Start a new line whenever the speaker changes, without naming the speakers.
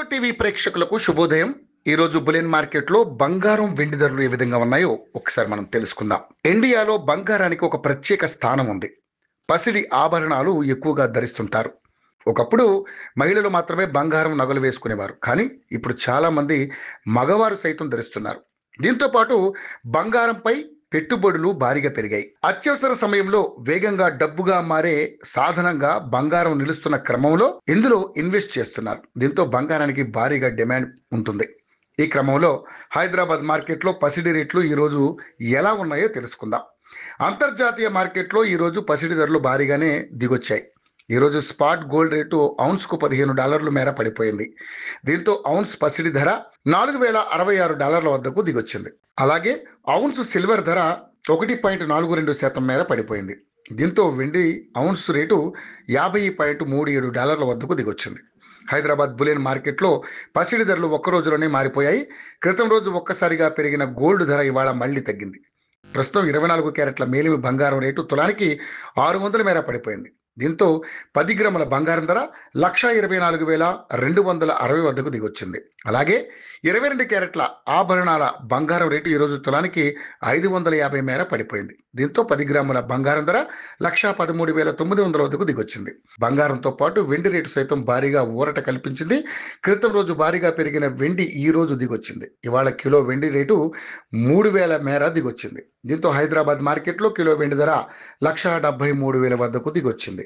Hello TV ప్రేక్షకులకు శుభోదయం. ఈ రోజు బులియన్ మార్కెట్లో బంగారం వెండి ధరలు ఏ విధంగా ఉన్నాయో ఒకసారి మనం తెలుసుకుందాం. ఇండియాలో బంగారానికి ఒక ప్రత్యేక స్థానం ఉంది. పసిడి ఆభరణాలు ఎక్కువగా ధరిస్తుంటారు. ఒకప్పుడు మహిళలు మాత్రమే బంగారం నగలు వేసుకునేవారు, కానీ ఇప్పుడు చాలా మంది మగవారు సైతం ధరిస్తున్నారు. దీంతో పాటు బంగారంపై పెట్టుబడులు భారీగా పెరిగాయి. అత్యవసర సమయంలో వేగంగా డబ్బుగా మారే సాధనంగా బంగారం నిలుస్తున్న క్రమంలో ఇందులో ఇన్వెస్ట్ చేస్తున్నారు. దీంతో బంగారానికి భారీగా డిమాండ్ ఉంటుంది. ఈ క్రమంలో హైదరాబాద్ మార్కెట్లో పసిడి రేట్లు ఈరోజు ఎలా ఉన్నాయో తెలుసుకుందాం. అంతర్జాతీయ మార్కెట్లో ఈరోజు పసిడి ధరలు భారీగానే దిగొచ్చాయి. ఈరోజు స్పాట్ గోల్డ్ రేటు ఔన్స్కు $15 మేర పడిపోయింది. దీంతో ఔన్స్ పసిడి ధర $4,066 వద్దకు దిగొచ్చింది. అలాగే ఔన్స్ సిల్వర్ ధర 1.42% మేర పడిపోయింది. దీంతో వెండి ఔన్స్ రేటు $50.37 వద్దకు దిగొచ్చింది. హైదరాబాద్ బులియన్ మార్కెట్లో పసిడి ధరలు ఒక్క రోజులోనే మారిపోయాయి. క్రితం రోజు ఒక్కసారిగా పెరిగిన గోల్డ్ ధర ఇవాళ మళ్లీ తగ్గింది. ప్రస్తుతం 24 క్యారెట్ల మేలిమి బంగారం రేటు తులానికి 600 మేర పడిపోయింది. దీంతో 10 గ్రాముల బంగారం ధర 1,24,260 వద్దకు దిగొచ్చింది. అలాగే 22 క్యారెట్ల ఆభరణాల బంగారం రేటు ఈరోజు తులానికి 550 మేర పడిపోయింది. దీంతో 10 గ్రాముల బంగారం ధర 1,13,900 వద్దకు దిగొచ్చింది. బంగారంతో పాటు వెండి రేటు సైతం భారీగా ఊరట కల్పించింది. క్రితం రోజు భారీగా పెరిగిన వెండి ఈ రోజు దిగొచ్చింది. ఇవాళ కిలో వెండి రేటు 3,000 మేర దిగొచ్చింది. దీంతో హైదరాబాద్ మార్కెట్లో కిలో వెండి ధర 1,73,000 వద్దకు దిగొచ్చింది.